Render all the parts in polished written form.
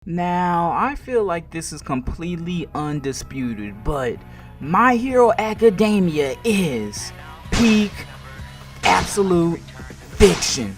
Now, I feel like this is completely undisputed, but My Hero Academia is peak absolute fiction.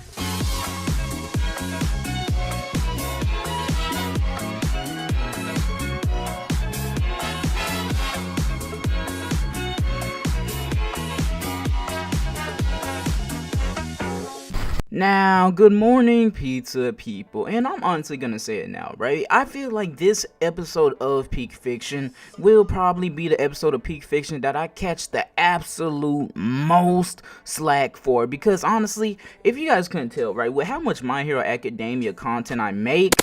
Now, good morning, pizza people, and I'm honestly gonna say it now, right? I feel like this episode of Peak Fiction will probably be the episode of Peak Fiction that I catch the absolute most slack for, because honestly, if you guys couldn't tell, right, with how much My Hero Academia content I make,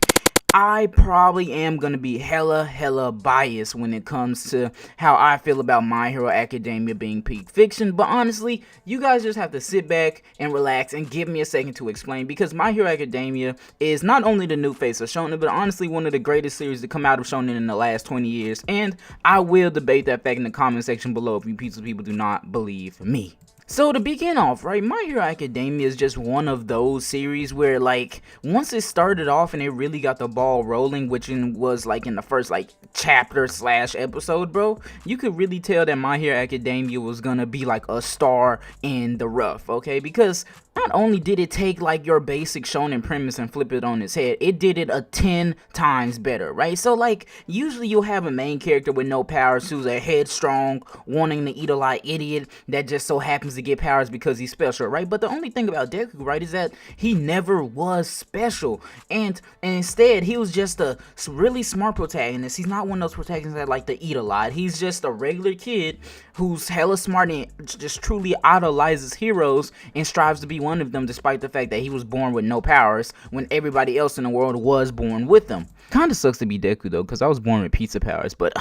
I probably am gonna be hella biased when it comes to how I feel about My Hero Academia being peak fiction, but honestly, you guys just have to sit back and relax and give me a second to explain, because My Hero Academia is not only the new face of shonen, but honestly one of the greatest series to come out of shonen in the last 20 years, and I will debate that fact in the comment section below if you pizza people do not believe me. So to begin off, right, My Hero Academia is just one of those series where, like, once it started off and it really got the ball rolling, which was, like, in the first, like, chapter / episode, bro, you could really tell that My Hero Academia was gonna be, like, a star in the rough, okay? Because not only did it take, like, your basic shonen premise and flip it on its head, it did it 10 times better, right? So, like, usually you'll have a main character with no powers who's a headstrong, wanting to eat a lot idiot that just so happens to get powers because he's special, right? But the only thing about Deku, right, is that he never was special, and instead he was just a really smart protagonist. He's not one of those protagonists that like to eat a lot. He's just a regular kid who's hella smart and just truly idolizes heroes and strives to be one of them, despite the fact that he was born with no powers when everybody else in the world was born with them. Kinda sucks to be Deku though, because I was born with pizza powers, but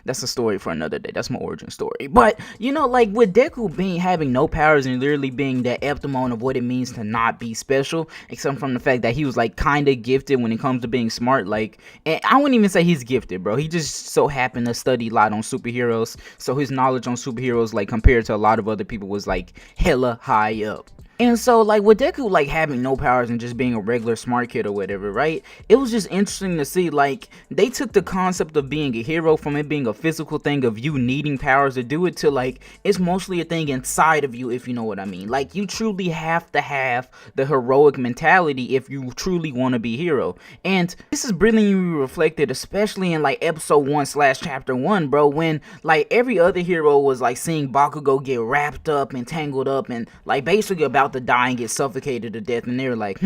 that's a story for another day. That's my origin story. But, you know, like, with Deku having no powers and literally being the epitome of what it means to not be special, except from the fact that he was, like, kinda gifted when it comes to being smart, like, and I wouldn't even say he's gifted, bro. He just so happened to study a lot on superheroes, so his knowledge on superheroes, like, compared to a lot of other people, was, like, hella high up. And so, like, with Deku, like, having no powers and just being a regular smart kid or whatever, right, it was just interesting to see, like, they took the concept of being a hero from it being a physical thing of you needing powers to do it to, like, it's mostly a thing inside of you, if you know what I mean. Like, you truly have to have the heroic mentality if you truly want to be a hero. And this is brilliantly reflected, especially in, like, episode 1 / chapter 1, bro, when, like, every other hero was, like, seeing Bakugo get wrapped up and tangled up and, like, basically about to die and get suffocated to death, and they were like,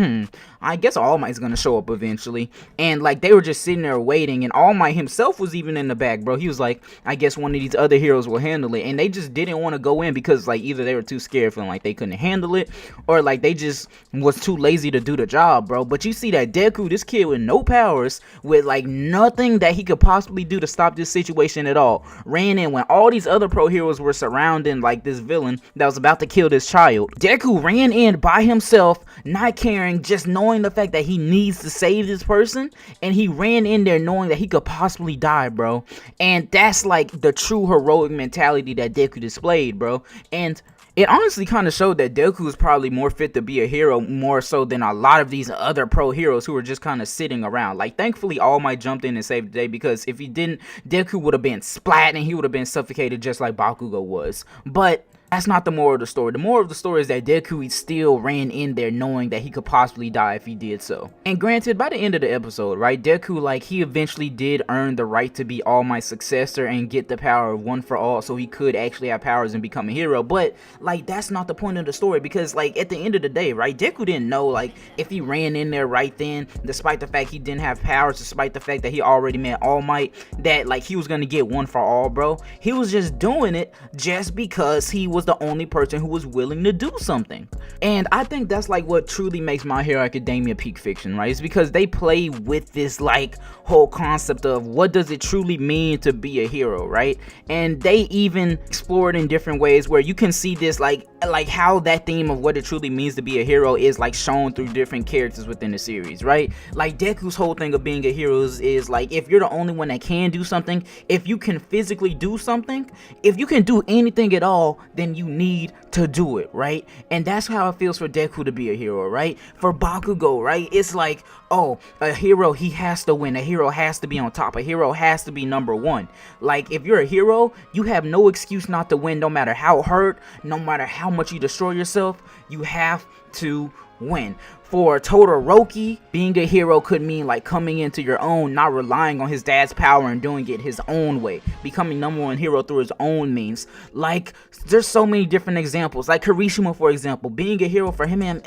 I guess All Might's gonna show up eventually, and, like, they were just sitting there waiting, and All Might himself was even in the back, bro. He was like, I guess one of these other heroes will handle it, and they just didn't want to go in because, like, either they were too scared, feeling like they couldn't handle it, or, like, they just was too lazy to do the job, bro. But you see that Deku, this kid with no powers, with, like, nothing that he could possibly do to stop this situation at all, ran in when all these other pro heroes were surrounding, like, this villain that was about to kill this child. Deku ran in by himself, not caring, just knowing the fact that he needs to save this person, and he ran in there knowing that he could possibly die, bro. And that's, like, the true heroic mentality that Deku displayed, bro. And it honestly kind of showed that Deku is probably more fit to be a hero more so than a lot of these other pro heroes who were just kind of sitting around. Like, thankfully, All Might jumped in and saved the day, because if he didn't, Deku would have been splat and he would have been suffocated just like Bakugo was. But that's not the moral of the story. The moral of the story is that Deku still ran in there knowing that he could possibly die if he did so. And granted, by the end of the episode, right, Deku, like, he eventually did earn the right to be All Might's successor and get the power of One for All, so he could actually have powers and become a hero. But, like, that's not the point of the story, because, like, at the end of the day, right, Deku didn't know, like, if he ran in there right then, despite the fact he didn't have powers, despite the fact that he already met All Might, that, like, he was gonna get One for All, bro. He was just doing it just because he was the only person who was willing to do something. And I think that's, like, what truly makes My Hero Academia peak fiction, right? It's because they play with this, like, whole concept of what does it truly mean to be a hero, right? And they even explore it in different ways where you can see this, like how that theme of what it truly means to be a hero is, like, shown through different characters within the series, right? Like, Deku's whole thing of being a hero is like, if you're the only one that can do something, if you can physically do something, if you can do anything at all, then when you need to do it, right? And that's how it feels for Deku to be a hero, right? For Bakugo, right? It's like, oh, a hero, he has to win. A hero has to be on top. A hero has to be number one. Like, if you're a hero, you have no excuse not to win, no matter how hurt, no matter how much you destroy yourself. You have to win. For Todoroki, being a hero could mean like coming into your own, not relying on his dad's power and doing it his own way, becoming number one hero through his own means. Like, there's so many different examples. Like Kirishima, for example, being a hero for him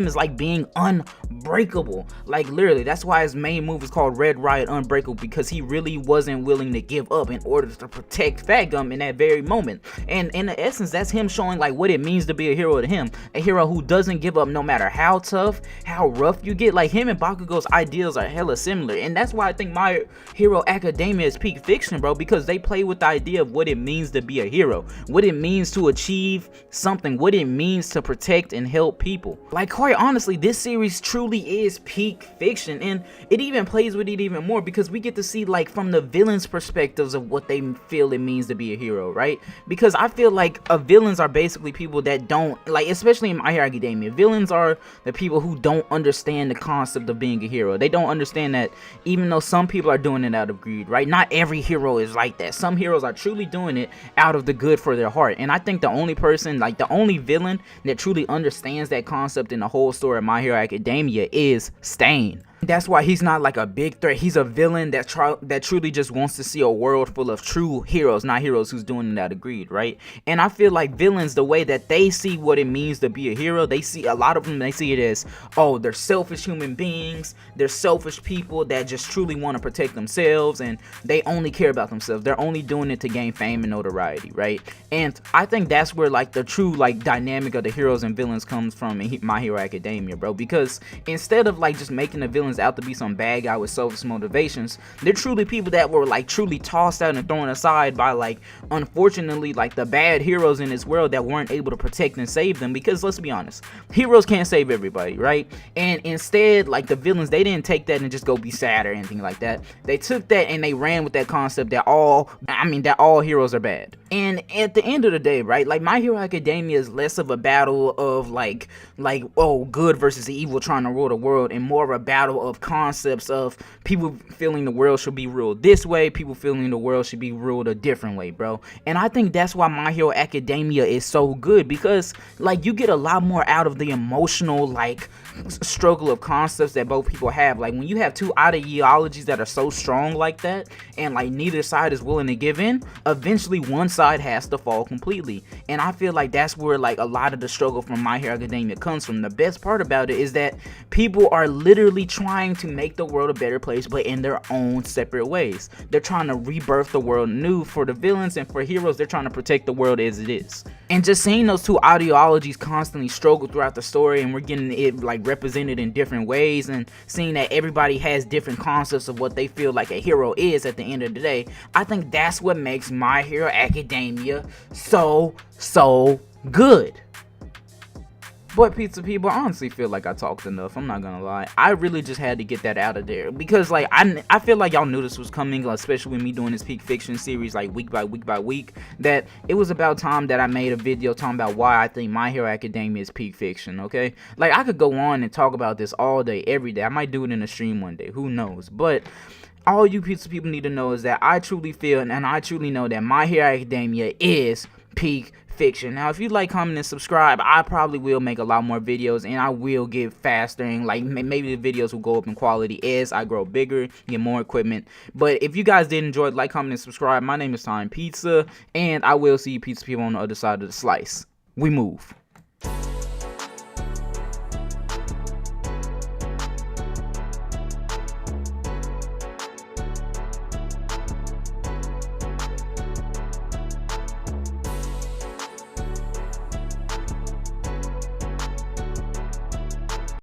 is like being unbreakable. Like, literally, that's why his main move is called Red Riot Unbreakable, because he really wasn't willing to give up in order to protect Fat Gum in that very moment. And in the essence, that's him showing like what it means to be a hero to him, a hero who doesn't give up no matter how tough, how rough you get. Like, him and Bakugo's ideals are hella similar, and that's why I think My Hero Academia is peak fiction, bro, because they play with the idea of what it means to be a hero, what it means to achieve something, what it means to protect and help people. Like, quite honestly, this series truly is peak fiction, and it even plays with it even more because we get to see like from the villains' perspectives of what they feel it means to be a hero, right? Because I feel like villains are basically people that don't, like, especially in My Hero Academia, villains are the people who don't understand the concept of being a hero. They don't understand that even though some people are doing it out of greed, right? Not every hero is like that. Some heroes are truly doing it out of the good for their heart. And I think the only person, like the only villain that truly understands that concept in the whole story of My Hero Academia is Stain. That's why he's not like a big threat. He's a villain that truly just wants to see a world full of true heroes, not heroes who's doing it out of greed, right? And I feel like villains, the way that they see what it means to be a hero, they see a lot of them, they see it as, oh, they're selfish human beings, they're selfish people that just truly want to protect themselves, and they only care about themselves. They're only doing it to gain fame and notoriety, right? And I think that's where like the true like dynamic of the heroes and villains comes from in My Hero Academia, bro, because instead of like just making the villains out to be some bad guy with selfish motivations, they're truly people that were like truly tossed out and thrown aside by, like, unfortunately, like the bad heroes in this world that weren't able to protect and save them. Because let's be honest, heroes can't save everybody, right? And instead, like, the villains, they didn't take that and just go be sad or anything like that. They took that and they ran with that concept that all heroes are bad. And at the end of the day, right, like, My Hero Academia is less of a battle of like oh, good versus evil trying to rule the world, and more of a battle of concepts of people feeling the world should be ruled this way, people feeling the world should be ruled a different way, bro. And I think that's why My Hero Academia is so good, because like you get a lot more out of the emotional like struggle of concepts that both people have. Like, when you have two ideologies that are so strong like that, and like neither side is willing to give in, eventually one side has to fall completely. And I feel like that's where like a lot of the struggle from My Hero Academia comes from. The best part about it is that people are literally trying to make the world a better place, but in their own separate ways. They're trying to rebirth the world new. For the villains and for heroes, they're trying to protect the world as it is. And just seeing those two ideologies constantly struggle throughout the story, and we're getting it like represented in different ways, and seeing that everybody has different concepts of what they feel like a hero is at the end of the day, I think that's what makes My Hero Academia so good. But pizza people, I honestly feel like I talked enough. I'm not gonna lie. I really just had to get that out of there, because like I feel like y'all knew this was coming, especially with me doing this peak fiction series like week by week, that it was about time that I made a video talking about why I think My Hero Academia is peak fiction. Okay, like I could go on and talk about this all day, every day. I might do it in a stream one day, who knows? But all you pizza people need to know is that I truly feel and I truly know that My Hero Academia is peak fiction. Now, if you like, comment, and subscribe, I probably will make a lot more videos, and I will get faster, and like maybe the videos will go up in quality as I grow bigger, get more equipment. But if you guys did enjoy, like, comment, and subscribe. My name is Tine Pizza, and I will see you pizza people on the other side of the slice. We move.